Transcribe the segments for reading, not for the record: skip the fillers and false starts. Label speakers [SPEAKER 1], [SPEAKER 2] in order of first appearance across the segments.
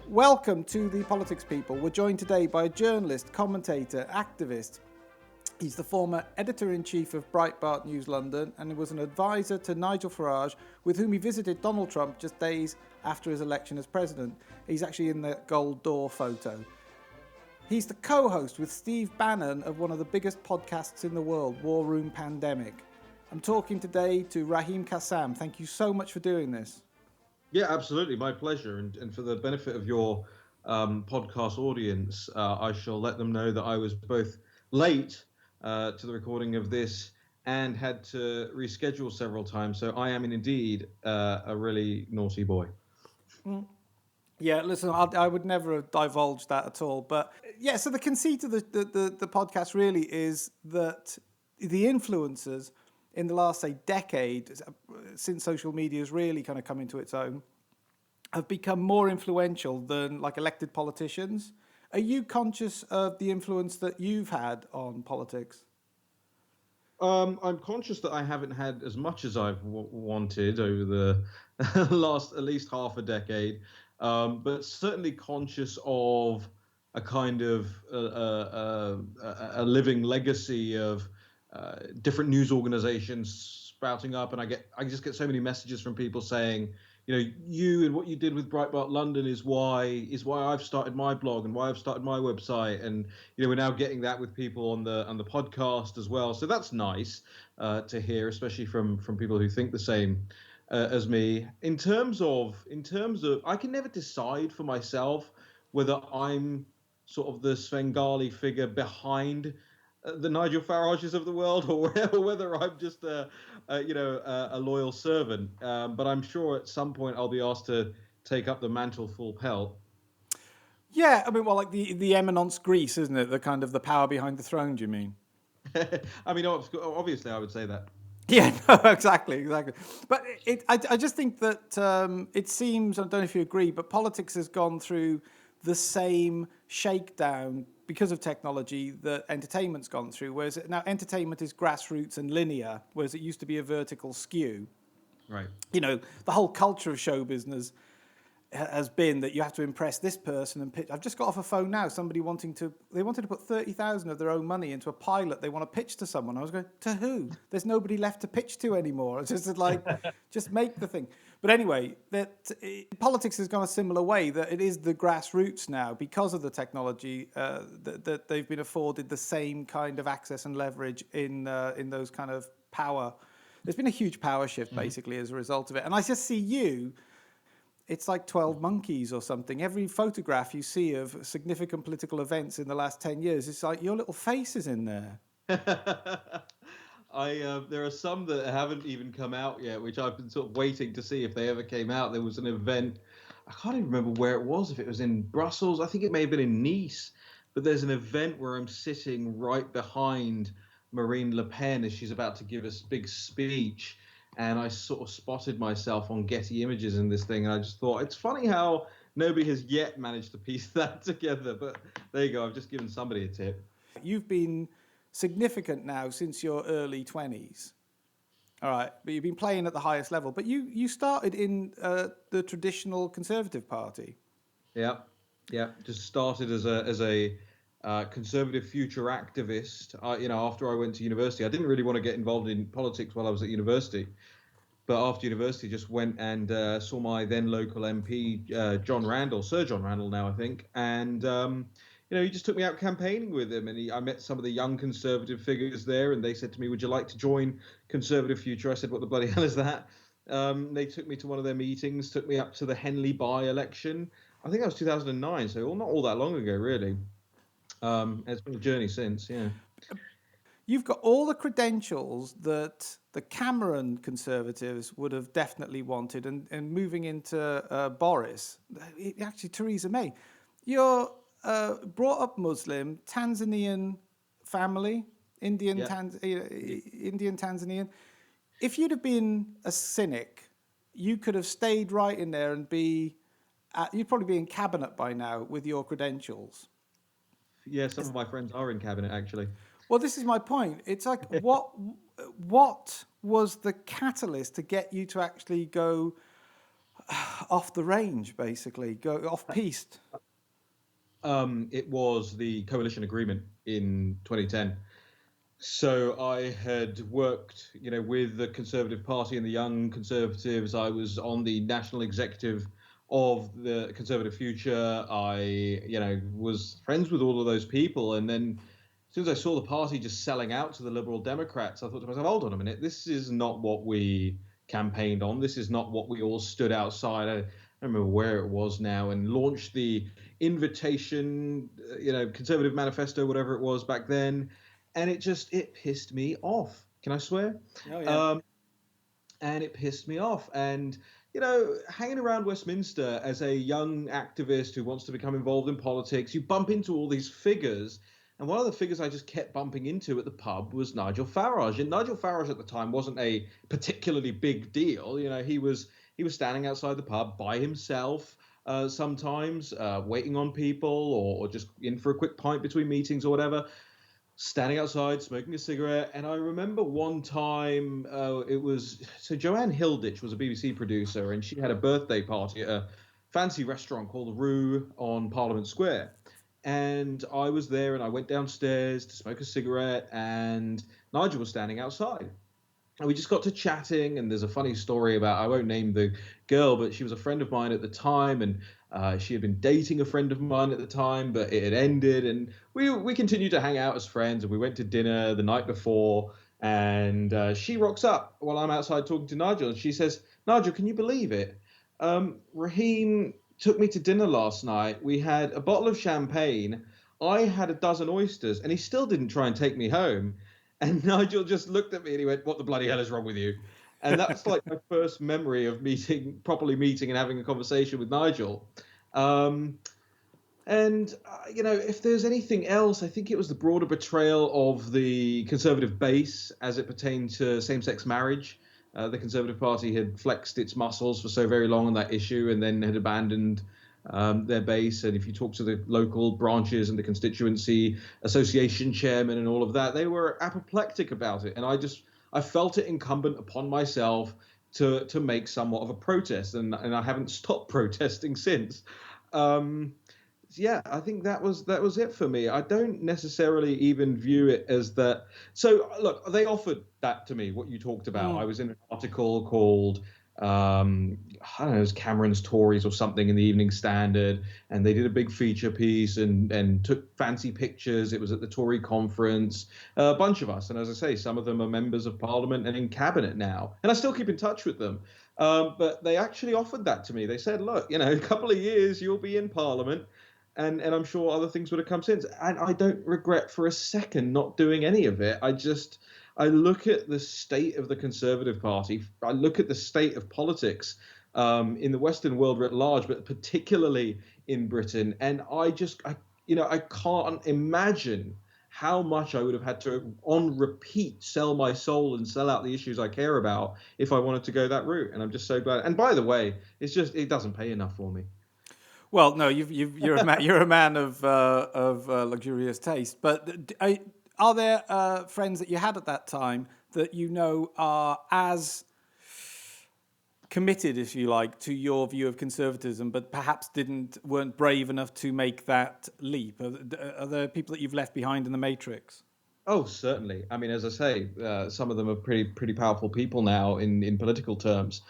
[SPEAKER 1] Welcome to the Politics People. We're joined today by a journalist, commentator, activist. He's the former editor-in-chief of Breitbart News London and was an advisor to Nigel Farage, with whom he visited Donald Trump just days after his election as president. He's actually in the gold door photo. He's the co-host with Steve Bannon of one of the biggest podcasts in the world, War Room Pandemic. I'm talking today to Raheem Kassam. Thank you so much for doing this.
[SPEAKER 2] Yeah, absolutely. My pleasure. And for the benefit of your podcast audience, I shall let them know that I was both late to the recording of this and had to reschedule several times. So I am indeed a really naughty boy.
[SPEAKER 1] Yeah, listen, I would never have divulged that at all. But yeah, so the conceit of the podcast really is that the influencers in the last, say, decade, since social media has really kind of come into its own, have become more influential than like elected politicians. Are you conscious of the influence that you've had on politics?
[SPEAKER 2] I'm conscious that I haven't had as much as I've wanted over the last at least half a decade, but certainly conscious of a kind of a living legacy of different news organizations sprouting up, and I just get so many messages from people saying, you and what you did with Breitbart London is why I've started my blog and why I've started my website, and we're now getting that with people on the podcast as well. So that's nice to hear, especially from people who think the same as me. In terms of, I can never decide for myself whether I'm sort of the Svengali figure behind the Nigel Farages of the world, or whether I'm just a loyal servant. But I'm sure at some point I'll be asked to take up the mantle full pelt.
[SPEAKER 1] Yeah, I mean, well, like the eminence gris, isn't it? The kind of the power behind the throne, do you mean?
[SPEAKER 2] I mean, obviously I would say that.
[SPEAKER 1] Yeah, no, exactly. But I just think that it seems, I don't know if you agree, but politics has gone through the same shakedown because of technology that entertainment's gone through. Whereas now entertainment is grassroots and linear, whereas it used to be a vertical skew.
[SPEAKER 2] Right.
[SPEAKER 1] The whole culture of show business has been that you have to impress this person and pitch. I've just got off a phone now. Somebody wanted to put 30,000 of their own money into a pilot they want to pitch to someone. I was going, to who? There's nobody left to pitch to anymore. It's just like, just make the thing. But anyway, politics has gone a similar way, that it is the grassroots now because of the technology that they've been afforded the same kind of access and leverage in those kind of power. There's been a huge power shift basically as a result of it. And I just see you. It's like 12 monkeys or something. Every photograph you see of significant political events in the last 10 years, it's like your little face is in there.
[SPEAKER 2] There are some that haven't even come out yet, which I've been sort of waiting to see if they ever came out. There was an event, I can't even remember where it was, if it was in Brussels, I think it may have been in Nice, but there's an event where I'm sitting right behind Marine Le Pen as she's about to give a big speech. And I sort of spotted myself on Getty Images in this thing, and I just thought, it's funny how nobody has yet managed to piece that together. But there you go, I've just given somebody a tip.
[SPEAKER 1] You've been significant now since your early 20s. All right, but you've been playing at the highest level. But you started in the traditional Conservative Party.
[SPEAKER 2] Yeah. Just started as a conservative future activist. After I went to university, I didn't really want to get involved in politics while I was at university. But after university, just went and saw my then local MP, Sir John Randall now, I think. And, he just took me out campaigning with him. And I met some of the young Conservative figures there. And they said to me, would you like to join Conservative Future? I said, what the bloody hell is that? They took me to one of their meetings, took me up to the Henley by-election. I think that was 2009. So not all that long ago, really. It's been a journey since, yeah.
[SPEAKER 1] You've got all the credentials that the Cameron Conservatives would have definitely wanted, and moving into Boris, actually Theresa May. You're brought up Muslim, Tanzanian family, Indian Tanzanian. If you'd have been a cynic, you could have stayed right in there and you'd probably be in cabinet by now with your credentials.
[SPEAKER 2] Yeah, some of my friends are in cabinet, actually.
[SPEAKER 1] Well, this is my point. It's like, what was the catalyst to get you to actually go, off the range, basically, go off piste.
[SPEAKER 2] It was the coalition agreement in 2010. So I had worked, with the Conservative Party and the Young Conservatives. I was on the national executive of the Conservative Future. I, was friends with all of those people. And then as soon as I saw the party just selling out to the Liberal Democrats, I thought to myself, hold on a minute, this is not what we campaigned on. This is not what we all stood outside. I don't remember where it was now, and launched the invitation, Conservative Manifesto, whatever it was back then, and it pissed me off. Can I swear?
[SPEAKER 1] Oh yeah.
[SPEAKER 2] Um, and it pissed me off. And hanging around Westminster as a young activist who wants to become involved in politics, you bump into all these figures. And one of the figures I just kept bumping into at the pub was Nigel Farage. And Nigel Farage at the time wasn't a particularly big deal. He was standing outside the pub by himself. Sometimes waiting on people, or just in for a quick pint between meetings or whatever, standing outside smoking a cigarette. And I remember one time, it was so Joanne Hilditch was a BBC producer, and she had a birthday party at a fancy restaurant called the Roo on Parliament Square. And I was there, and I went downstairs to smoke a cigarette, and Nigel was standing outside. And we just got to chatting, and there's a funny story about, I won't name the girl, but she was a friend of mine at the time, and she had been dating a friend of mine at the time, but it had ended, and we continued to hang out as friends, and we went to dinner the night before, and she rocks up while I'm outside talking to Nigel, and she says, Nigel, can you believe it? Raheem took me to dinner last night. We had a bottle of champagne. I had a dozen oysters, and he still didn't try and take me home. And Nigel just looked at me and he went, "What the bloody hell is wrong with you?" And that's like my first memory of properly meeting and having a conversation with Nigel. Um, and if there's anything else, I think it was the broader betrayal of the Conservative base as it pertained to same-sex marriage. The Conservative Party had flexed its muscles for so very long on that issue, and then had abandoned their base. And if you talk to the local branches and the constituency association chairman and all of that, they were apoplectic about it. And I felt it incumbent upon myself to make somewhat of a protest, and I haven't stopped protesting since. Um, yeah, I think that was it for me. I don't necessarily even view it as that. So look, they offered that to me, what you talked about. I
[SPEAKER 1] Mm.
[SPEAKER 2] was in an article called I don't know, it was Cameron's Tories or something in the Evening Standard, and they did a big feature piece and took fancy pictures. It was at the Tory conference, a bunch of us, and as I say, some of them are members of Parliament and in cabinet now, and I still keep in touch with them. But they actually offered that to me. They said, look, a couple of years you'll be in Parliament, and I'm sure other things would have come since. And I don't regret for a second not doing any of it. I look at the state of the Conservative Party. I look at the state of politics in the Western world writ large, but particularly in Britain. And I can't imagine how much I would have had to, on repeat, sell my soul and sell out the issues I care about if I wanted to go that route. And I'm just so glad. And by the way, it doesn't pay enough for me.
[SPEAKER 1] Well, no, you're a man of luxurious taste. But are there friends that you had at that time that are as committed, if you like, to your view of conservatism, but perhaps weren't brave enough to make that leap? Are there people that you've left behind in the matrix?
[SPEAKER 2] Oh, certainly. I mean, as I say, some of them are pretty powerful people now in political terms.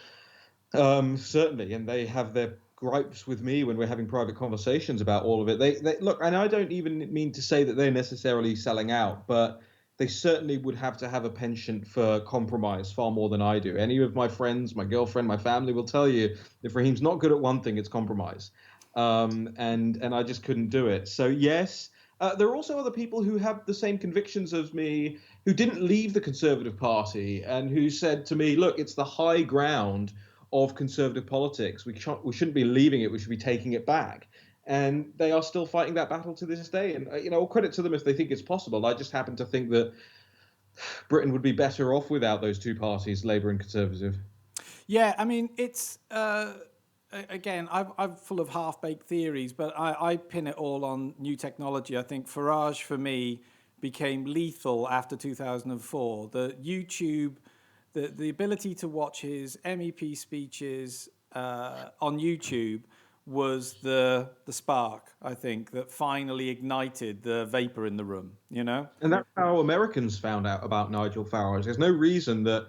[SPEAKER 2] Certainly, and they have their gripes with me when we're having private conversations about all of it. They look, and I don't even mean to say that they're necessarily selling out, but they certainly would have to have a penchant for compromise far more than I do. Any of my friends, my girlfriend, my family will tell you if Raheem's not good at one thing, it's compromise. And I just couldn't do it. So yes. There are also other people who have the same convictions as me, who didn't leave the Conservative Party and who said to me, look, it's the high ground of conservative politics. We shouldn't be leaving it. We should be taking it back. And they are still fighting that battle to this day. And, all credit to them if they think it's possible. I just happen to think that Britain would be better off without those two parties, Labour and Conservative.
[SPEAKER 1] Yeah, I mean, it's again, I'm full of half-baked theories, but I pin it all on new technology. I think Farage, for me, became lethal after 2004. The YouTube, the ability to watch his MEP speeches on YouTube was the spark, I think, that finally ignited the vapor in the room. You know?
[SPEAKER 2] And that's how Americans found out about Nigel Farage. There's no reason that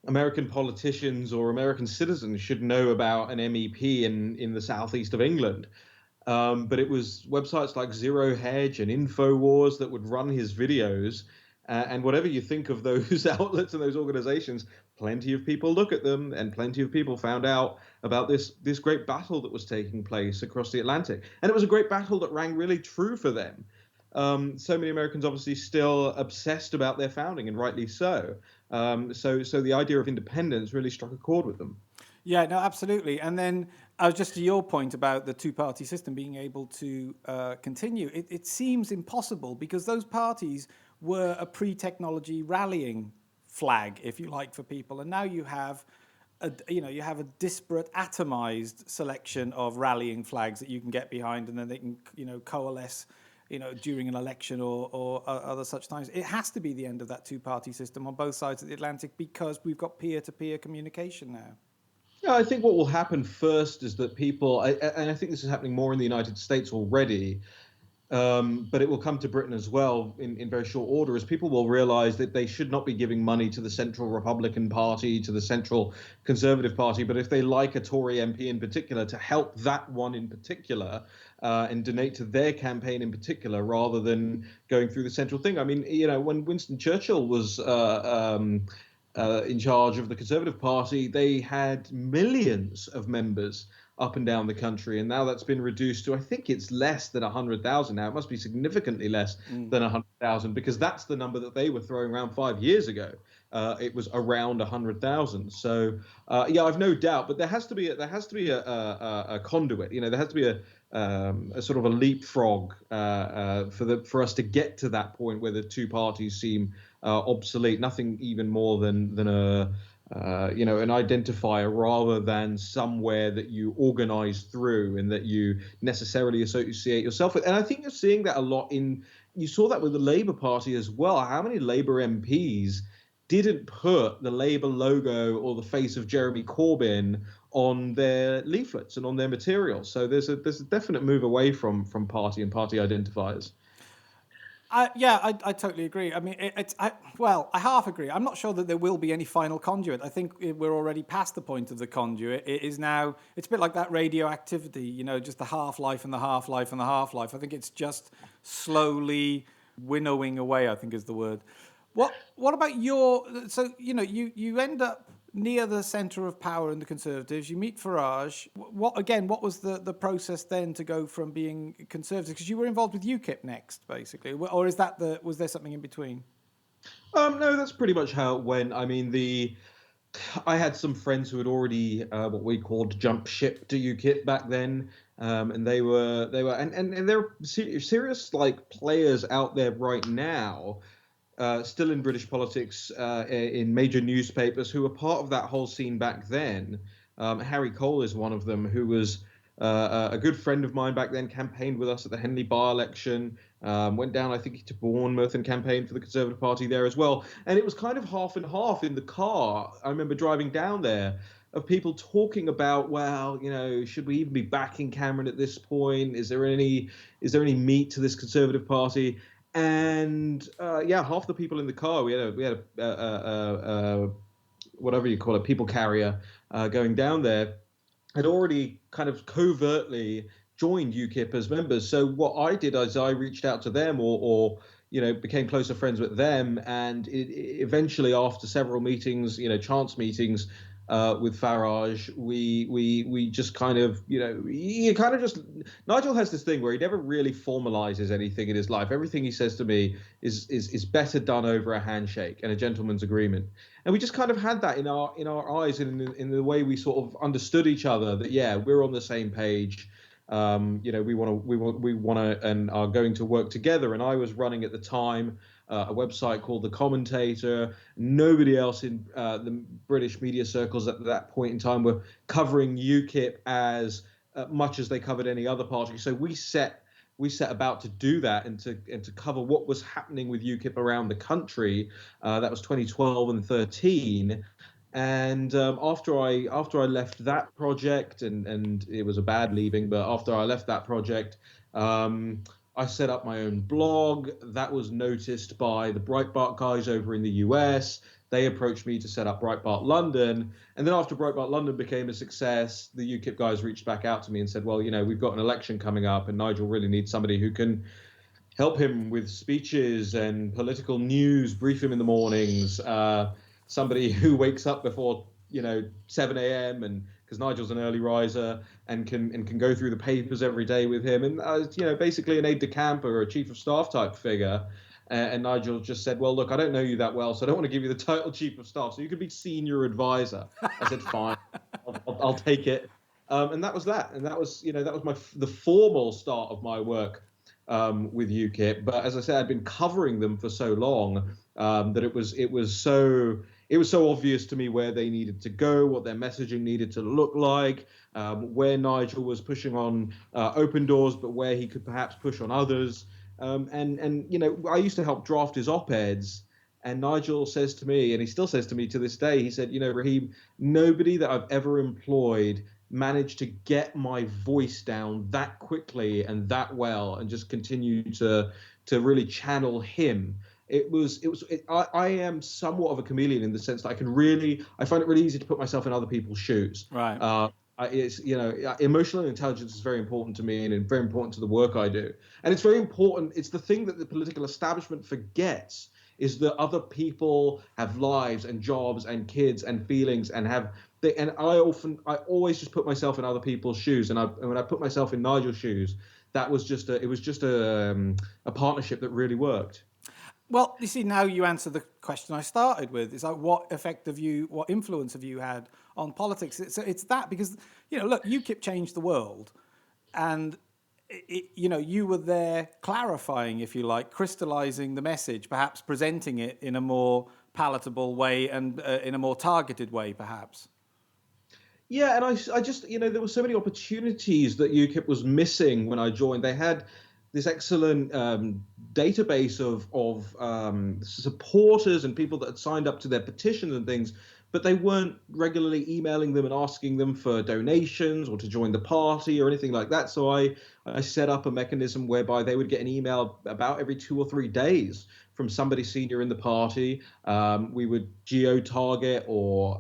[SPEAKER 2] American politicians or American citizens should know about an MEP in the southeast of England. But it was websites like Zero Hedge and InfoWars that would run his videos. And whatever you think of those outlets and those organizations, plenty of people look at them, and plenty of people found out about this great battle that was taking place across the Atlantic. And it was a great battle that rang really true for them. So many Americans obviously still obsessed about their founding, and rightly so. So the idea of independence really struck a chord with them.
[SPEAKER 1] Yeah, no, absolutely. And then, just to your point about the two-party system being able to continue, it seems impossible because those parties were a pre-technology rallying flag, if you like, for people, and now you have you have a disparate, atomized selection of rallying flags that you can get behind, and then they can, coalesce, during an election or other such times. It has to be the end of that two-party system on both sides of the Atlantic because we've got peer-to-peer communication now.
[SPEAKER 2] Yeah, I think what will happen first is that people, and I think this is happening more in the United States already, but it will come to Britain as well in very short order, as people will realize that they should not be giving money to the Central Republican Party, to the Central Conservative Party, but if they like a Tory MP in particular, to help that one in particular and donate to their campaign in particular, rather than going through the central thing. I mean, when Winston Churchill was in charge of the Conservative Party, they had millions of members up and down the country, and now that's been reduced to, I think it's less than 100,000 now. It must be significantly less than 100,000, because that's the number that they were throwing around 5 years ago. It was around 100,000. So yeah, I've no doubt, but there has to be a conduit. There has to be a sort of a leapfrog for us to get to that point where the two parties seem obsolete. Nothing even more than a an identifier, rather than somewhere that you organize through and that you necessarily associate yourself with. And I think you're seeing that a lot you saw that with the Labour Party as well. How many Labour MPs didn't put the Labour logo or the face of Jeremy Corbyn on their leaflets and on their materials? So there's a definite move away from party and party identifiers.
[SPEAKER 1] I totally agree. I mean, I half agree. I'm not sure that there will be any final conduit. I think we're already past the point of the conduit. It is now, it's a bit like that radioactivity, just the half-life and the half-life and the half-life. I think it's just slowly winnowing away, I think is the word. What about so, you end up near the centre of power in the Conservatives. You meet Farage. What was the process then to go from being Conservative? Because you were involved with UKIP next, basically, or was there something in between?
[SPEAKER 2] No, that's pretty much how it went. I mean, I had some friends who had already what we called jump ship to UKIP back then, and they were and they're serious like players out there right now. Still in British politics, in major newspapers, who were part of that whole scene back then. Harry Cole is one of them, who was a good friend of mine back then, campaigned with us at the Henley by-election, went down, I think, to Bournemouth and campaigned for the Conservative Party there as well. And it was kind of half and half in the car. I remember driving down there, of people talking about, well, should we even be backing Cameron at this point? Is there any meat to this Conservative Party? And yeah, half the people in the car, we had a whatever you call it, people carrier going down there, had already kind of covertly joined UKIP as members. So what I did is I reached out to them, or became closer friends with them, and eventually, after several meetings, chance meetings, with Farage, we just kind of, Nigel has this thing where he never really formalizes anything in his life. Everything he says to me is better done over a handshake and a gentleman's agreement. And we just kind of had that in our eyes, and in the way we sort of understood each other, that yeah, we're on the same page. We want to and are going to work together. And I was running at the time a website called The Commentator. Nobody else in the British media circles at that point in time were covering UKIP as much as they covered any other party. So we set about to do that, and to cover what was happening with UKIP around the country. That was 2012 and 13. And after I left that project, and it was a bad leaving, but after I left that project, um, I set up my own blog that was noticed by the Breitbart guys over in the US. They approached me to set up Breitbart London, and then after Breitbart London became a success, the UKIP guys reached back out to me and said, "Well, we've got an election coming up, and Nigel really needs somebody who can help him with speeches and political news, brief him in the mornings. Somebody who wakes up before 7 a.m. and because Nigel's an early riser and can go through the papers every day with him, and basically an aide de camp or a chief of staff type figure." And Nigel just said, "Well, look, I don't know you that well, so I don't want to give you the title chief of staff. So you could be senior advisor." I said, "Fine, I'll take it." And that was that. And that was the formal start of my work with UKIP. But as I said, I'd been covering them for so long that it was so obvious to me where they needed to go, what their messaging needed to look like, where Nigel was pushing on open doors, but where he could perhaps push on others. And I used to help draft his op-eds. And Nigel says to me, and he still says to me to this day, he said, Raheem, nobody that I've ever employed managed to get my voice down that quickly and that well and just continue to really channel him. I am somewhat of a chameleon in the sense that I find it really easy to put myself in other people's shoes.
[SPEAKER 1] Right.
[SPEAKER 2] Emotional intelligence is very important to me and very important to the work I do. And it's very important. It's the thing that the political establishment forgets is that other people have lives and jobs and kids and feelings and I always just put myself in other people's shoes. And when I put myself in Nigel's shoes, it was just a partnership that really worked.
[SPEAKER 1] Well, you see, now you answer the question I started with. It's like, what influence have you had on politics? It's that because, look, UKIP changed the world, and you were there clarifying, if you like, crystallizing the message, perhaps presenting it in a more palatable way and in a more targeted way, perhaps.
[SPEAKER 2] Yeah, and I just, there were so many opportunities that UKIP was missing when I joined. They had this excellent database of supporters and people that had signed up to their petitions and things, but they weren't regularly emailing them and asking them for donations or to join the party or anything like that. So I set up a mechanism whereby they would get an email about every 2 or 3 days from somebody senior in the party. We would geo-target or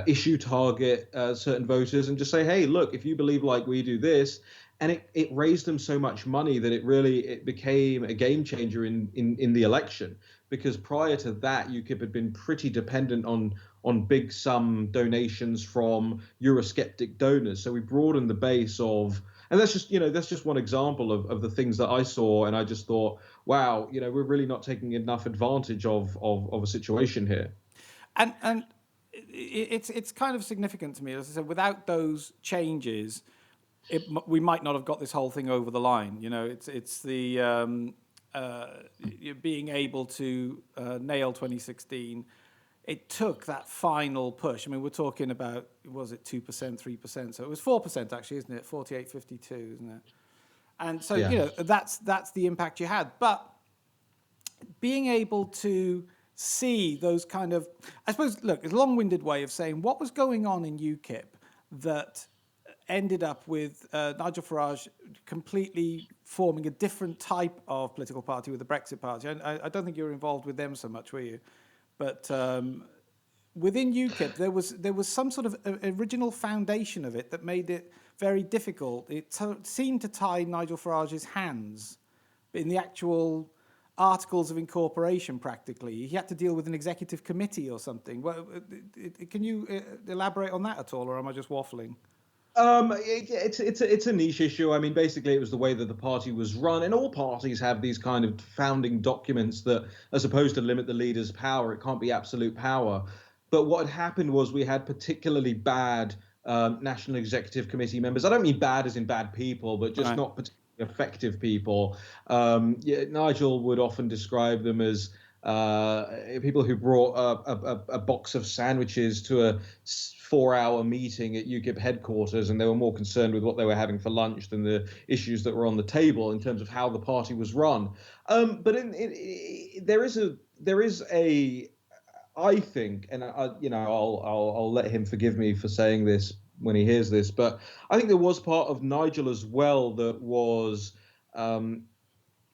[SPEAKER 2] issue target certain voters and just say, hey, look, if you believe like we do this, and it raised them so much money that it became a game changer in the election. Because prior to that, UKIP had been pretty dependent on big sum donations from Eurosceptic donors. So we broadened the base of, and that's just one example of the things that I saw, and I just thought, wow, we're really not taking enough advantage of a situation here.
[SPEAKER 1] And it's kind of significant to me. As I said, without those changes, we might not have got this whole thing over the line. It's the being able to nail 2016. It took that final push. I mean, we're talking about, was it 2%, 3%? So it was 4% actually, isn't it? 48.52, isn't it? And so,
[SPEAKER 2] Yeah.
[SPEAKER 1] that's the impact you had. But being able to see those kind of, I suppose, look, it's a long-winded way of saying what was going on in UKIP that ended up with Nigel Farage completely forming a different type of political party with the Brexit Party. I don't think you were involved with them so much, were you? But within UKIP, there was some sort of original foundation of it that made it very difficult. It seemed to tie Nigel Farage's hands in the actual articles of incorporation, practically. He had to deal with an executive committee or something. Can you elaborate on that at all, or am I just waffling?
[SPEAKER 2] It's a niche issue. I mean, basically, it was the way that the party was run, and all parties have these kind of founding documents that are supposed to limit the leader's power. It can't be absolute power. But what had happened was we had particularly bad National Executive Committee members. I don't mean bad as in bad people, but just
[SPEAKER 1] Right.
[SPEAKER 2] not particularly effective people. Yeah, Nigel would often describe them as people who brought a box of sandwiches to a 4-hour meeting at UKIP headquarters, and they were more concerned with what they were having for lunch than the issues that were on the table in terms of how the party was run. But there is a I think, and I'll let him forgive me for saying this when he hears this, but I think there was part of Nigel as well that was um,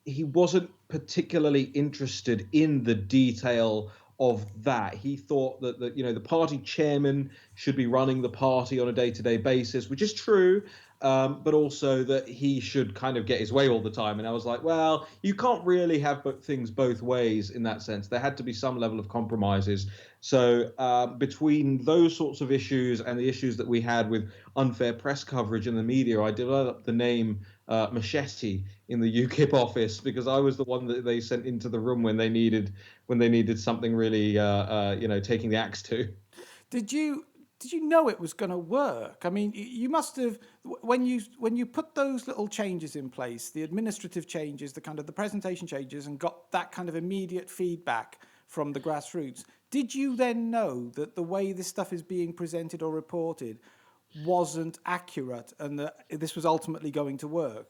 [SPEAKER 2] he wasn't particularly interested in the detail of that. He thought that the party chairman should be running the party on a day-to-day basis, which is true, but also that he should kind of get his way all the time. And I was like, well, you can't really have things both ways in that sense. There had to be some level of compromises. So between those sorts of issues and the issues that we had with unfair press coverage in the media, I developed the name Machete in the UKIP office because I was the one that they sent into the room when they needed something really taking the axe to.
[SPEAKER 1] Did you know it was going to work? I mean, you must have when you put those little changes in place, the administrative changes, the kind of the presentation changes, and got that kind of immediate feedback from the grassroots. Did you then know that the way this stuff is being presented or reported wasn't accurate, and that this was ultimately going to work?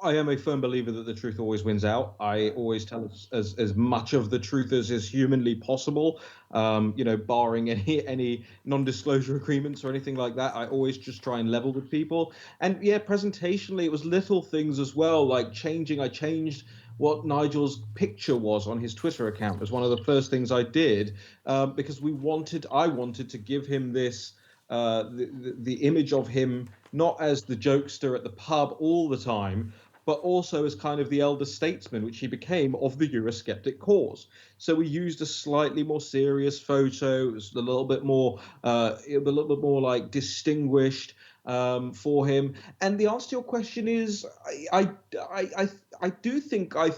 [SPEAKER 2] I am a firm believer that the truth always wins out. I
[SPEAKER 1] Right.
[SPEAKER 2] always tell as much of the truth as is humanly possible, barring any non-disclosure agreements or anything like that. I always just try and level with people. And yeah, presentationally, it was little things as well, like changing. I changed what Nigel's picture was on his Twitter account. It was one of the first things I did because I wanted to give him this. The image of him not as the jokester at the pub all the time, but also as kind of the elder statesman, which he became of the Eurosceptic cause. So we used a slightly more serious photo. It was a little bit more like distinguished for him. And the answer to your question is, I do think I.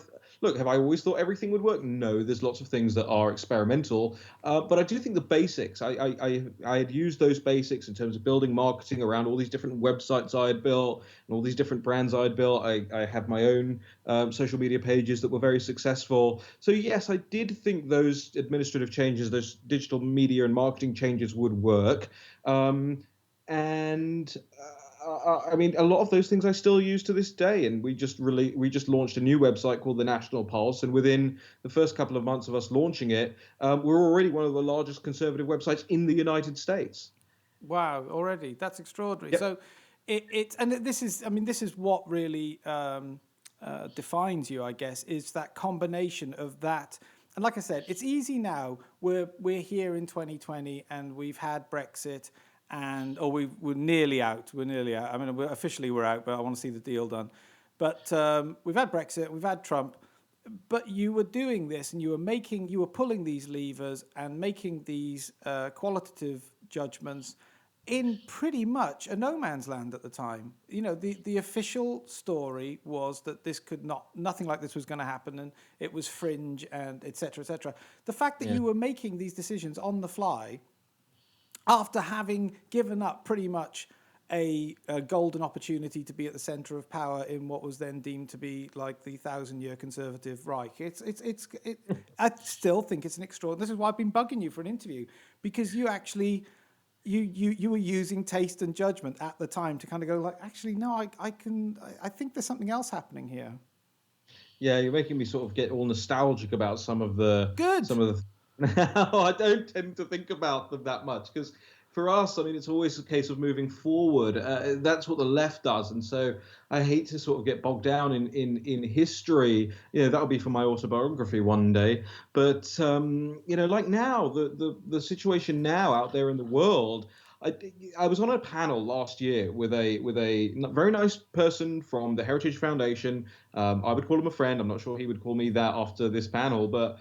[SPEAKER 2] Look, have I always thought everything would work? No, there's lots of things that are experimental, but I do think the basics. I had used those basics in terms of building marketing around all these different websites I had built and all these different brands I'd built. I had my own social media pages that were very successful. So yes, I did think those administrative changes, those digital media and marketing changes would work. And I mean, a lot of those things I still use to this day. And we just launched a new website called the National Pulse, and within the first couple of months of us launching it, we're already one of the largest conservative websites in the United States.
[SPEAKER 1] Wow, already that's extraordinary.
[SPEAKER 2] Yep.
[SPEAKER 1] So, and this is, I mean, this is what really defines you, I guess, is that combination of that. And like I said, it's easy now. We're here in 2020, and we've had Brexit, and we're nearly out. We're nearly out. I mean, officially we're out, but I want to see the deal done. But we've had Brexit, we've had Trump, but you were doing this, and you were pulling these levers and making these qualitative judgments in pretty much a no man's land at the time. You know, the official story was that nothing like this was going to happen, and it was fringe and et cetera, et cetera. The fact that
[SPEAKER 2] Yeah.
[SPEAKER 1] you were making these decisions on the fly after having given up pretty much a golden opportunity to be at the centre of power in what was then deemed to be like the 1,000-year conservative Reich. I still think it's an extraordinary. This is why I've been bugging you for an interview, because you actually you were using taste and judgment at the time to kind of go like, actually no, I think there's something else happening here.
[SPEAKER 2] Yeah, you're making me sort of get all nostalgic about
[SPEAKER 1] Good.
[SPEAKER 2] some of the. I don't tend to think about them that much because for us, I mean, it's always a case of moving forward. That's what the left does, and so I hate to sort of get bogged down in history. You know, that'll be for my autobiography one day. But like now, the situation now out there in the world. I, I was on a panel last year with a very nice person from the Heritage Foundation. I would call him a friend. I'm not sure he would call me that after this panel, but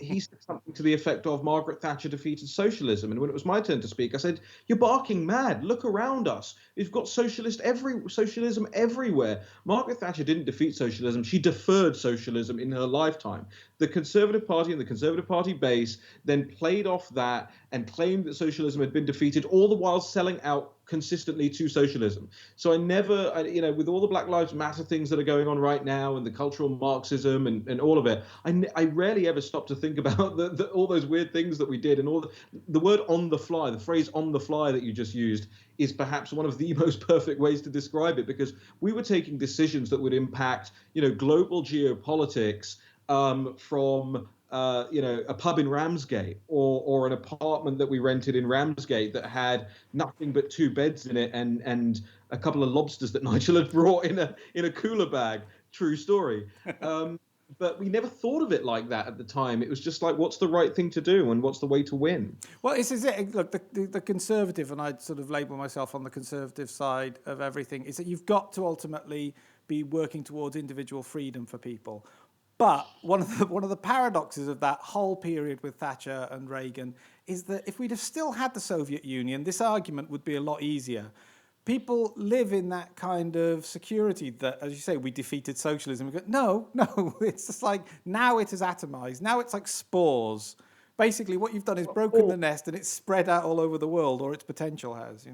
[SPEAKER 2] he said something to the effect of Margaret Thatcher defeated socialism. And when it was my turn to speak, I said, "You're barking mad. Look around us. We've got socialism everywhere. Margaret Thatcher didn't defeat socialism. She deferred socialism in her lifetime. The Conservative Party and the Conservative Party base then played off that and claimed that socialism had been defeated, all the while selling out consistently to socialism. So I never, with all the Black Lives Matter things that are going on right now and the cultural Marxism and all of it, I rarely ever stop to think about all those weird things that we did and all the word on the fly, the phrase on the fly that you just used is perhaps one of the most perfect ways to describe it, because we were taking decisions that would impact, global geopolitics from a pub in Ramsgate or an apartment that we rented in Ramsgate that had nothing but two beds in it and a couple of lobsters that Nigel had brought in a cooler bag. True story. But we never thought of it like that at the time. It was just like, what's the right thing to do and what's the way to win?
[SPEAKER 1] Well, this is it. Look, the conservative, and I'd sort of label myself on the conservative side of everything, is that you've got to ultimately be working towards individual freedom for people. But one of the paradoxes of that whole period with Thatcher and Reagan is that if we'd have still had the Soviet Union, this argument would be a lot easier. People live in that kind of security that, as you say, we defeated socialism. We go, no, it's just like now it is atomized. Now it's like spores. Basically, what you've done is broken the nest and it's spread out all over the world, or its potential has,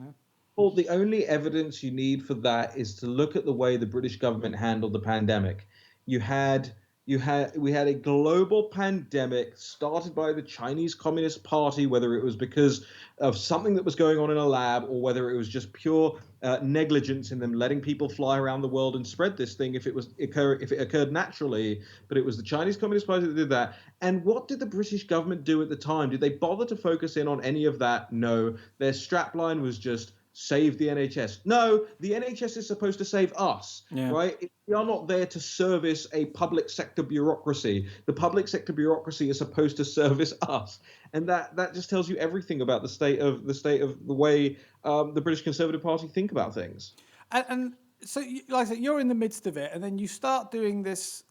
[SPEAKER 2] Well, the only evidence you need for that is to look at the way the British government handled the pandemic. You had we had a global pandemic started by the Chinese Communist Party, whether it was because of something that was going on in a lab or whether it was just pure negligence in them letting people fly around the world and spread this thing if it occurred naturally. But it was the Chinese Communist Party that did that. And what did the British government do at the time? Did they bother to focus in on any of that? No. Their strapline was just save the NHS. No, the NHS is supposed to save us, right? We are not there to service a public sector bureaucracy. The public sector bureaucracy is supposed to service us, and that just tells you everything about the state of the way the British Conservative Party think about things.
[SPEAKER 1] And so, like I said, you're in the midst of it, and then you start doing this.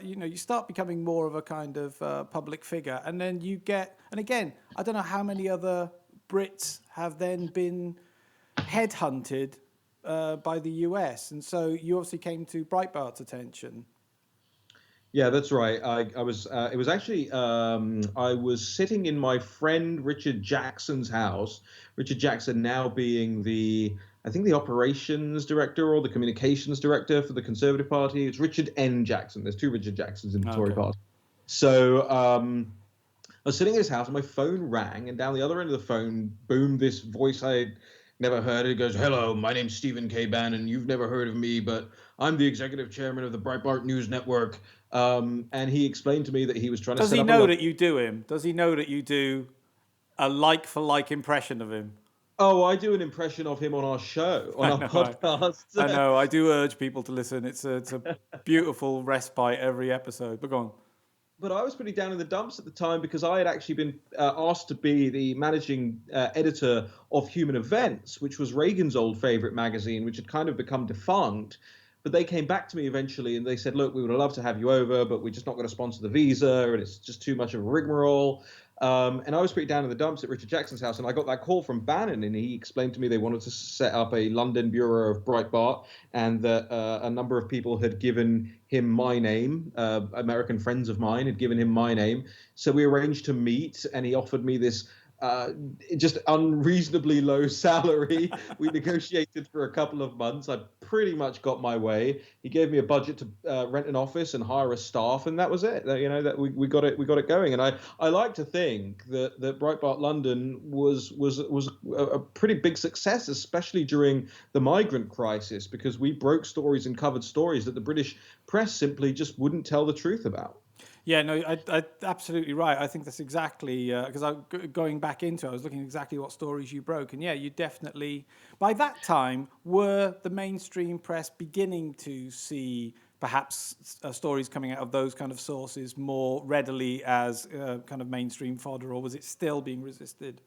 [SPEAKER 1] You start becoming more of a kind of public figure, and then you get. And again, I don't know how many other Brits have then been headhunted by the US, and so you obviously came to Breitbart's attention.
[SPEAKER 2] Yeah, that's right. I was. It was actually. I was sitting in my friend Richard Jackson's house. Richard Jackson now being I think the operations director or the communications director for the Conservative Party. It's Richard N. Jackson. There's two Richard Jacksons in the Tory Party. So I was sitting in his house and my phone rang, and down the other end of the phone boomed this voice I'd never heard. It goes, "Hello, my name's Stephen K. Bannon. You've never heard of me, but I'm the executive chairman of the Breitbart News Network." And he explained to me that he was trying to set up.
[SPEAKER 1] Does he know that you do him? Does he know that you do a like-for-like impression of him?
[SPEAKER 2] Oh, I do an impression of him on our show, on our podcast.
[SPEAKER 1] I know. I do urge people to listen. It's a beautiful respite every episode. But go on.
[SPEAKER 2] But I was pretty down in the dumps at the time because I had actually been asked to be the managing editor of Human Events, which was Reagan's old favorite magazine, which had kind of become defunct. But they came back to me eventually and they said, "Look, we would love to have you over, but we're just not going to sponsor the visa, and it's just too much of a rigmarole." And I was pretty down in the dumps at Richard Jackson's house, and I got that call from Bannon, and he explained to me they wanted to set up a London bureau of Breitbart, and that a number of people had given him my name. American friends of mine had given him my name. So we arranged to meet, and he offered me this just unreasonably low salary. We negotiated for a couple of months. I pretty much got my way. He gave me a budget to rent an office and hire a staff, and that was it. That we got it going. And I like to think that Breitbart London was a pretty big success, especially during the migrant crisis, because we broke stories and covered stories that the British press simply just wouldn't tell the truth about.
[SPEAKER 1] Yeah, no, I absolutely right. I think that's exactly because going back into it, I was looking exactly what stories you broke, and yeah, you definitely by that time were the mainstream press beginning to see perhaps stories coming out of those kind of sources more readily as kind of mainstream fodder, or was it still being resisted?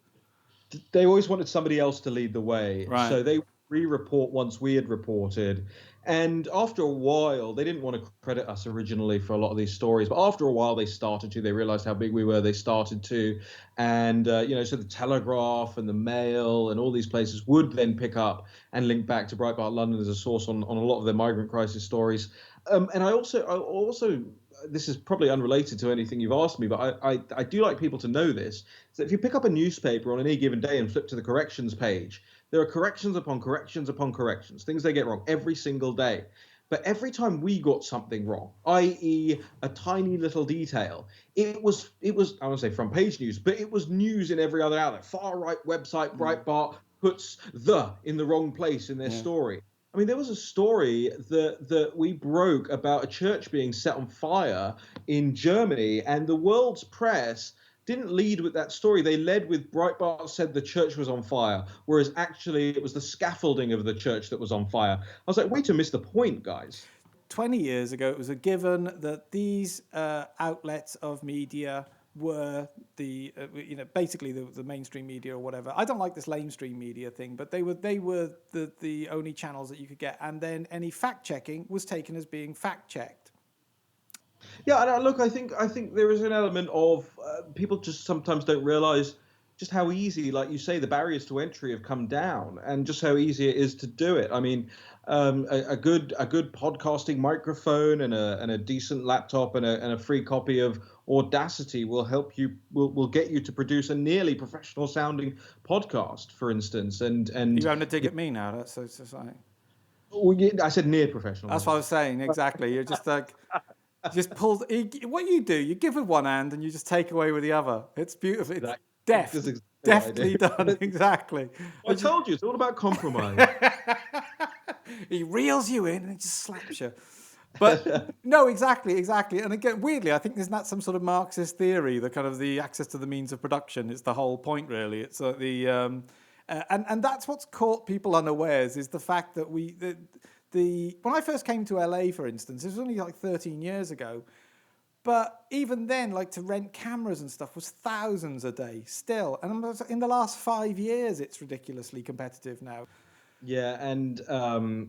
[SPEAKER 2] They always wanted somebody else to lead the way,
[SPEAKER 1] right.
[SPEAKER 2] So they re-report once we had reported. And after a while, they didn't want to credit us originally for a lot of these stories, but after a while they started to. They realized how big we were. They started to, and so the Telegraph and the Mail and all these places would then pick up and link back to Breitbart London as a source on a lot of their migrant crisis stories. And I also, this is probably unrelated to anything you've asked me, but I do like people to know this, is that if you pick up a newspaper on any given day and flip to the corrections page, there are corrections upon corrections upon corrections, things they get wrong every single day. But every time we got something wrong, i.e. a tiny little detail, it was I won't say front page news, but it was news in every other outlet. Far right website Breitbart puts "the" in the wrong place in their story. I mean, there was a story that we broke about a church being set on fire in Germany, and the world's press didn't lead with that story. They led with Breitbart said the church was on fire, whereas actually it was the scaffolding of the church that was on fire. I was like, way to miss the point, guys.
[SPEAKER 1] 20 years ago, it was a given that these outlets of media were basically the mainstream media or whatever. I don't like this lamestream media thing, but they were the only channels that you could get, and then any fact checking was taken as being fact checked.
[SPEAKER 2] Yeah, and look, I think there is an element of people just sometimes don't realize just how easy, like you say, the barriers to entry have come down, and just how easy it is to do it. I mean, a good podcasting microphone and a decent laptop and a free copy of Audacity will help you will get you to produce a nearly professional sounding podcast, for instance. And
[SPEAKER 1] You're having a dig at me now. That's it's just like,
[SPEAKER 2] I said near professional.
[SPEAKER 1] that's what I was saying exactly. You're just like. Just pulls. What you do, you give with one hand and you just take away with the other. It's beautiful. It's deft,
[SPEAKER 2] That's exactly what I
[SPEAKER 1] deftly
[SPEAKER 2] do.
[SPEAKER 1] done. Exactly.
[SPEAKER 2] I told you, it's all about compromise.
[SPEAKER 1] He reels you in and just slaps you. But no, exactly. And again, weirdly, I think isn't that some sort of Marxist theory? The kind of the access to the means of production. It's the whole point, really. It's like and that's what's caught people unawares is the fact that when I first came to LA, for instance, it was only like 13 years ago. But even then, like to rent cameras and stuff was thousands a day still. And in the last 5 years, it's ridiculously competitive now.
[SPEAKER 2] Yeah, and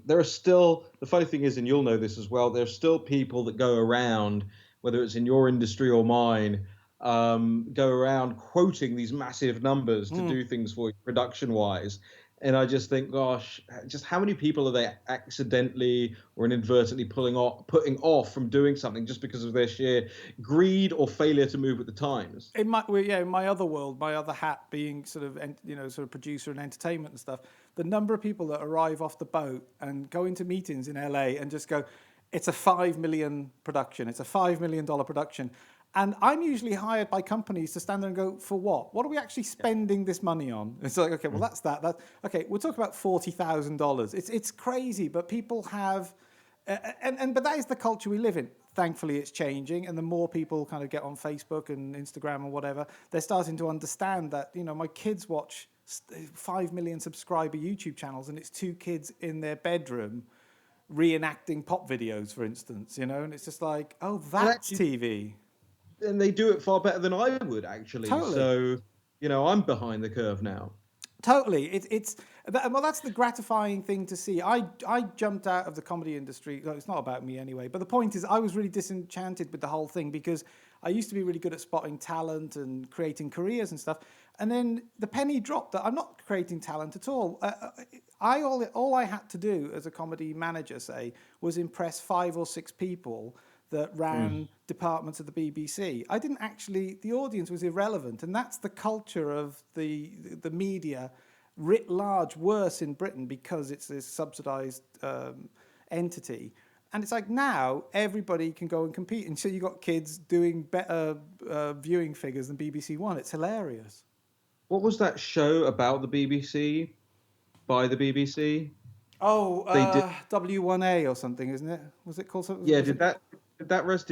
[SPEAKER 2] there are still, the funny thing is, and you'll know this as well, there are still people that go around, whether it's in your industry or mine, go around quoting these massive numbers to do things for you production-wise. And I just think, gosh, just how many people are they accidentally or inadvertently putting off from doing something just because of their sheer greed or failure to move with the times?
[SPEAKER 1] In my other world, my other hat being sort of producer and entertainment and stuff, the number of people that arrive off the boat and go into meetings in LA and just go, it's a $5 million production, it's a $5 million production. And I'm usually hired by companies to stand there and go, for what? What are we actually spending this money on? It's like, okay, well, that's that. Okay, we'll talk about $40,000. It's crazy, but people have, but that is the culture we live in. Thankfully, it's changing, and the more people kind of get on Facebook and Instagram and whatever, they're starting to understand that, my kids watch 5 million subscriber YouTube channels, and it's two kids in their bedroom reenacting pop videos, for instance, and it's just like, oh, that's TV.
[SPEAKER 2] And they do it far better than I would actually.
[SPEAKER 1] Totally.
[SPEAKER 2] So, I'm behind the curve now.
[SPEAKER 1] Totally. That's the gratifying thing to see. I jumped out of the comedy industry. Well, it's not about me anyway. But the point is, I was really disenchanted with the whole thing because I used to be really good at spotting talent and creating careers and stuff. And then the penny dropped that I'm not creating talent at all. All I had to do as a comedy manager, say, was impress 5 or 6 people that ran departments of the BBC. I didn't actually, the audience was irrelevant. And that's the culture of the media writ large, worse in Britain because it's this subsidised entity. And it's like now everybody can go and compete. And so you've got kids doing better viewing figures than BBC One. It's hilarious.
[SPEAKER 2] What was that show about the BBC, by the BBC?
[SPEAKER 1] Oh,
[SPEAKER 2] They did.
[SPEAKER 1] W1A or something, isn't it? Was it called something?
[SPEAKER 2] Yeah, did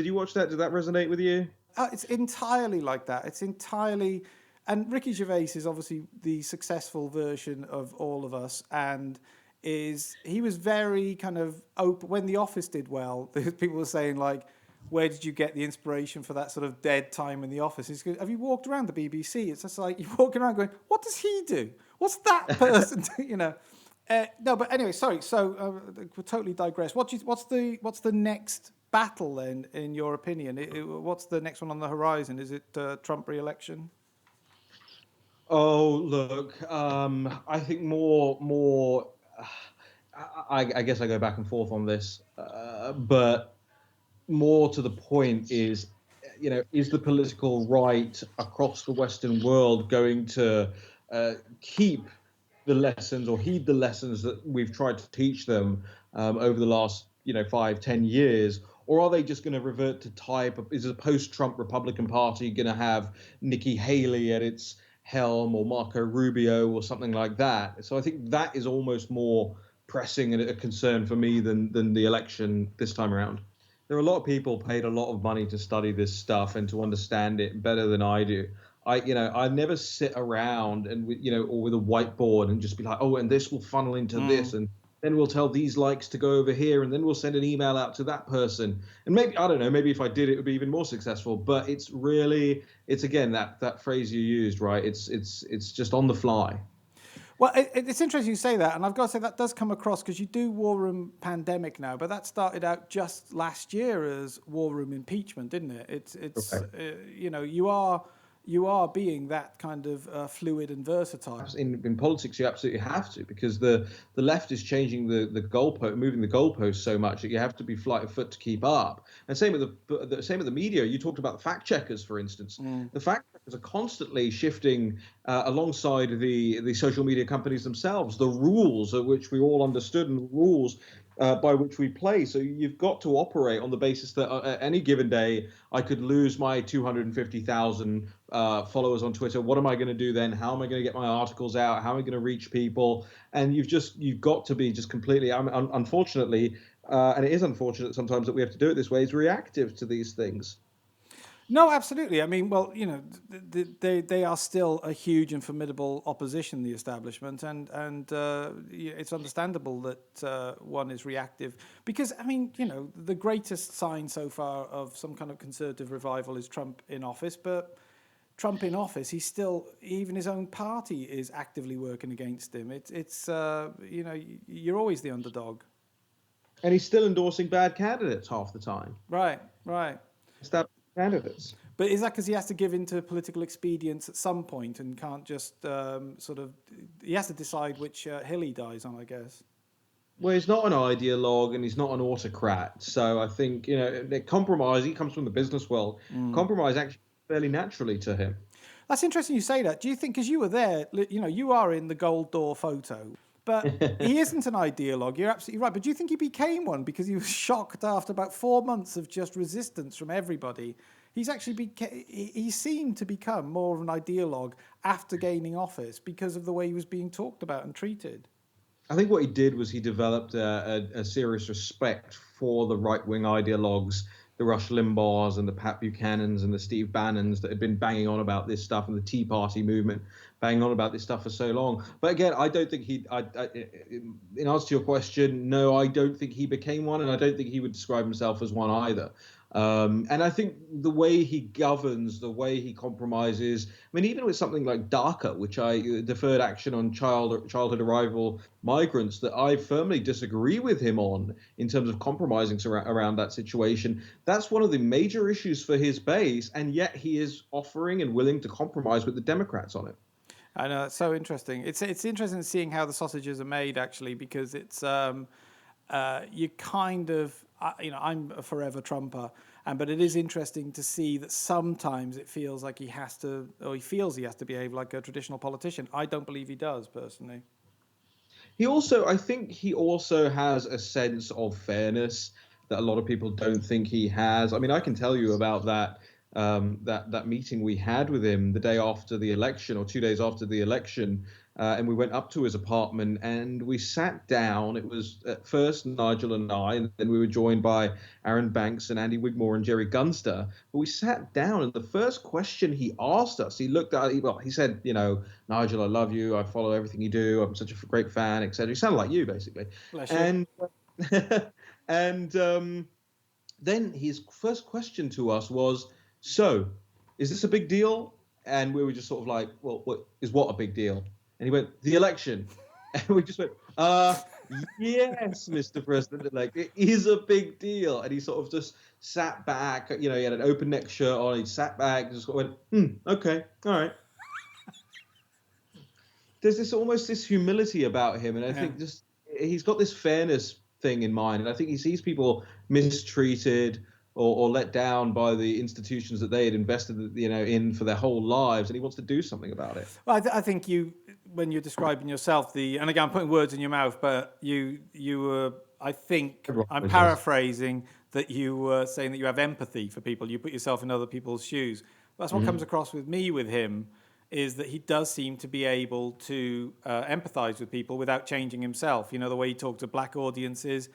[SPEAKER 2] you watch that? Did that resonate with you?
[SPEAKER 1] It's entirely like that. It's entirely, and Ricky Gervais is obviously the successful version of all of us, and he was very kind of open when The Office did well. People were saying like, where did you get the inspiration for that sort of dead time in the office? He's going, have you walked around the BBC? It's just like you're walking around going, what does he do? What's that person do? No, but anyway, sorry. So we'll totally digress. What's the next battle then, in your opinion? What's the next one on the horizon? Is it Trump re-election?
[SPEAKER 2] Oh, look, I think more. I guess I go back and forth on this, but more to the point is, is the political right across the Western world going to keep the lessons or heed the lessons that we've tried to teach them over the last 5-10 years, or are they just going to revert to type? Is a post-Trump Republican Party going to have Nikki Haley at its helm or Marco Rubio or something like that? So I think that is almost more pressing a concern for me than the election this time around. There are a lot of people paid a lot of money to study this stuff and to understand it better than I do. I never sit around and or with a whiteboard and just be like, oh, and this will funnel into this, and then we'll tell these likes to go over here, and then we'll send an email out to that person. And maybe, I don't know, maybe if I did, it would be even more successful. But it's again that phrase you used, right? It's just on the fly.
[SPEAKER 1] Well, it's interesting you say that, and I've got to say that does come across because you do War Room Pandemic now, but that started out just last year as War Room Impeachment, didn't it? It's
[SPEAKER 2] Okay.
[SPEAKER 1] you are being that kind of fluid and versatile.
[SPEAKER 2] In politics, you absolutely have to, because the left is changing the goalpost, moving the goalpost so much that you have to be flight of foot to keep up. And same with the media. You talked about the fact checkers, for instance. The fact checkers are constantly shifting alongside the social media companies themselves, the rules of which we all understood and the rules by which we play. So you've got to operate on the basis that at any given day, I could lose my 250,000 followers on Twitter. What am I going to do then? How am I going to get my articles out? How am I going to reach people? And you've got to be just completely, unfortunately, and it is unfortunate sometimes that we have to do it this way, is reactive to these things.
[SPEAKER 1] No, absolutely. I mean, well, they are still a huge and formidable opposition, the establishment, and it's understandable that one is reactive because, I mean, the greatest sign so far of some kind of conservative revival is Trump in office, but Trump in office, he's still, even his own party is actively working against him. It's you're always the underdog.
[SPEAKER 2] And he's still endorsing bad candidates half the time.
[SPEAKER 1] Right.
[SPEAKER 2] Established candidates.
[SPEAKER 1] But is that because he has to give in to political expedience at some point and can't just he has to decide which hill he dies on, I guess?
[SPEAKER 2] Well, he's not an ideologue and he's not an autocrat. So I think, compromise, he comes from the business world. Compromise actually fairly naturally to him.
[SPEAKER 1] That's interesting you say that. Do you think, because you were there, you are in the gold door photo, but he isn't an ideologue. You're absolutely right. But do you think he became one because he was shocked after about 4 months of just resistance from everybody? He seemed to become more of an ideologue after gaining office because of the way he was being talked about and treated.
[SPEAKER 2] I think what he did was he developed a serious respect for the right-wing ideologues, the Rush Limbaughs and the Pat Buchanans and the Steve Bannons that had been banging on about this stuff, and the Tea Party movement banging on about this stuff for so long. But again, I don't think in answer to your question, no, I don't think he became one, and I don't think he would describe himself as one either. And I think the way he governs, the way he compromises, I mean, even with something like DACA, which deferred action on childhood arrival migrants, that I firmly disagree with him on in terms of compromising around that situation. That's one of the major issues for his base, and yet he is offering and willing to compromise with the Democrats on it.
[SPEAKER 1] I know, it's so interesting. It's interesting seeing how the sausages are made, actually, because it's you kind of, I'm a forever Trumper, but it is interesting to see that sometimes it feels like he feels he has to behave like a traditional politician. I don't believe he does, personally.
[SPEAKER 2] I think he also has a sense of fairness that a lot of people don't think he has. I mean, I can tell you about that meeting we had with him the day after the election, or 2 days after the election, and we went up to his apartment and we sat down. It was at first Nigel and I, and then we were joined by Aaron Banks and Andy Wigmore and Jerry Gunster. But we sat down, and the first question he asked us, he said, Nigel, I love you. I follow everything you do. I'm such a great fan, etc. He sounded like you, basically.
[SPEAKER 1] Bless you.
[SPEAKER 2] And then his first question to us was, so, is this a big deal? And we were just sort of like, well, what a big deal? And he went, the election. And we just went, yes, Mr. President-elect, it is a big deal. And he sort of just sat back, he had an open neck shirt on, he sat back and just went, okay, all right. There's almost this humility about him, and I think just he's got this fairness thing in mind, and I think he sees people mistreated or let down by the institutions that they had invested, in for their whole lives, and he wants to do something about it.
[SPEAKER 1] Well, I think when you're describing yourself, and again, I'm putting words in your mouth, but you were, I think, I'm paraphrasing, that you were saying that you have empathy for people. You put yourself in other people's shoes. That's what comes across with me with him, is that he does seem to be able to empathize with people without changing himself. You know, the way he talked to black audiences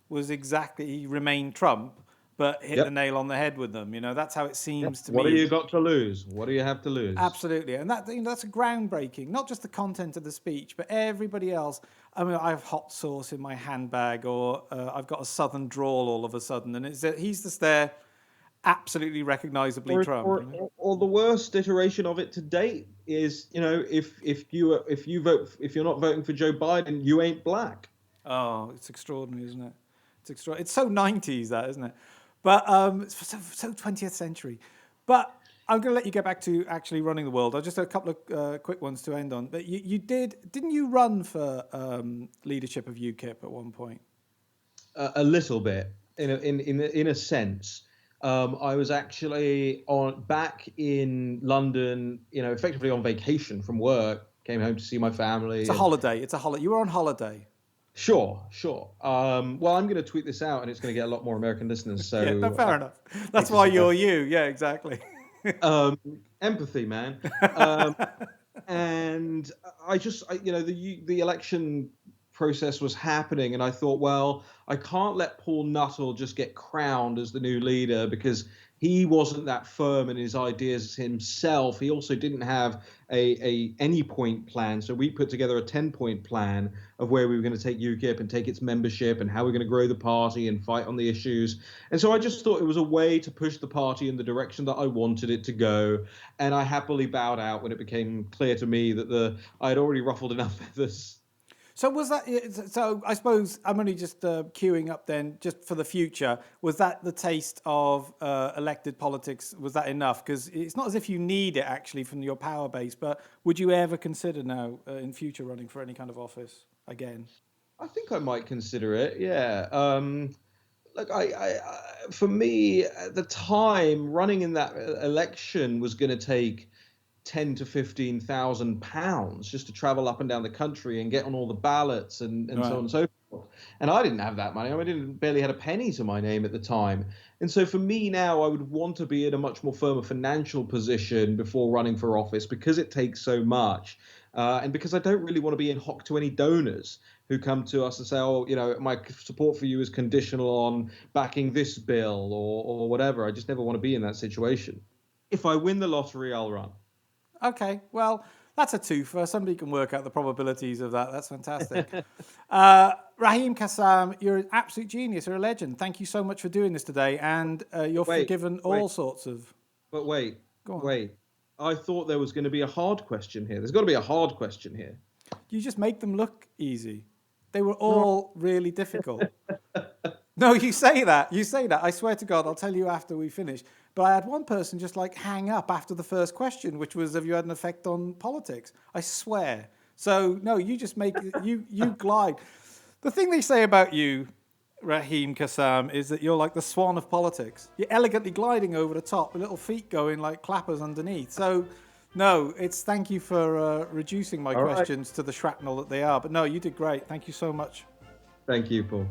[SPEAKER 1] was exactly, he remained Trump, but hit the
[SPEAKER 2] Yep.
[SPEAKER 1] nail on the head with them. You know, that's how it
[SPEAKER 2] Yep.
[SPEAKER 1] seems to
[SPEAKER 2] What do
[SPEAKER 1] me.
[SPEAKER 2] you got to lose? What do you have to lose?
[SPEAKER 1] Absolutely, and that, you know, that's a groundbreaking. Not just the content of the speech, but everybody else. I mean, I have hot sauce in my handbag, or I've got a southern drawl all of a sudden, and he's just there, absolutely recognizably
[SPEAKER 2] Or,
[SPEAKER 1] Trump.
[SPEAKER 2] or,
[SPEAKER 1] You know?
[SPEAKER 2] or the worst iteration of it to date is, you know, if you vote, if you're not voting for Joe Biden, you ain't black.
[SPEAKER 1] Oh, it's extraordinary, isn't it? It's extraordinary. It's so 90s, that, isn't it? But it's so 20th century. But I'm going to let you get back to actually running the world. I'll just have a couple of quick ones to end on. But didn't you run for leadership of UKIP at one point?
[SPEAKER 2] A little bit, in a sense. I was actually on back in London, you know, effectively on vacation from work. Came home to see my
[SPEAKER 1] It's
[SPEAKER 2] family,
[SPEAKER 1] a
[SPEAKER 2] and
[SPEAKER 1] holiday. It's a holiday. You were on holiday.
[SPEAKER 2] sure, sure. Well, I'm going to tweet this out, and it's going to get a lot more American listeners.
[SPEAKER 1] Yeah, no,
[SPEAKER 2] So
[SPEAKER 1] fair enough.
[SPEAKER 2] hate
[SPEAKER 1] That's
[SPEAKER 2] to
[SPEAKER 1] why
[SPEAKER 2] see
[SPEAKER 1] you're you. Yeah, exactly.
[SPEAKER 2] um, empathy, man. Um, and you know, the election process was happening, and I thought, well, I can't let Paul Nuttall just get crowned as the new leader because he wasn't that firm in his ideas himself. He also didn't have a any point plan, so we put together a 10-point plan of where we were going to take UKIP and take its membership and how we're going to grow the party and fight on the issues. And so I just thought it was a way to push the party in the direction that I wanted it to go, and I happily bowed out when it became clear to me that I had already ruffled enough feathers.
[SPEAKER 1] So was that? So I suppose I'm only just queuing up then, just for the future. Was that the taste of elected politics? Was that enough? Because it's not as if you need it actually from your power base. But would you ever consider now in future running for any kind of office again?
[SPEAKER 2] I think I might consider it. Yeah. Look, for me at the time, running in that election was going to take 10 to 15,000 pounds just to travel up and down the country and get on all the ballots and so on
[SPEAKER 1] Right.
[SPEAKER 2] and so forth. And I didn't have that money. I mean, I didn't barely had a penny to my name at the time. And so for me now, I would want to be in a much more firmer financial position before running for office because it takes so much. And because I don't really want to be in hock to any donors who come to us and say, oh, you know, my support for you is conditional on backing this bill or whatever. I just never want to be in that situation. If I win the lottery, I'll run.
[SPEAKER 1] Okay. Well, that's a twofer. Somebody can work out the probabilities of that. That's fantastic. Raheem Kassam, you're an absolute genius. You're a legend. Thank you so much for doing this today. And you're
[SPEAKER 2] Wait,
[SPEAKER 1] forgiven
[SPEAKER 2] wait,
[SPEAKER 1] all sorts of.
[SPEAKER 2] but wait,
[SPEAKER 1] Go on.
[SPEAKER 2] wait. I thought there was going to be a hard question here. There's got to be a hard question here.
[SPEAKER 1] You just make them look easy. They were
[SPEAKER 2] No.
[SPEAKER 1] all really difficult. No, you say that. You say that. I swear to God, I'll tell you after we finish. But I had one person just like hang up after the first question, which was, have you had an effect on politics? I swear. So, no, you just make, you glide. The thing they say about you, Raheem Kassam, is that you're like the swan of politics. You're elegantly gliding over the top with little feet going like clappers underneath. So, no, it's thank you for reducing my
[SPEAKER 2] All right.
[SPEAKER 1] questions to the shrapnel that they are. But no, you did great. Thank you so much.
[SPEAKER 2] Thank you, Paul.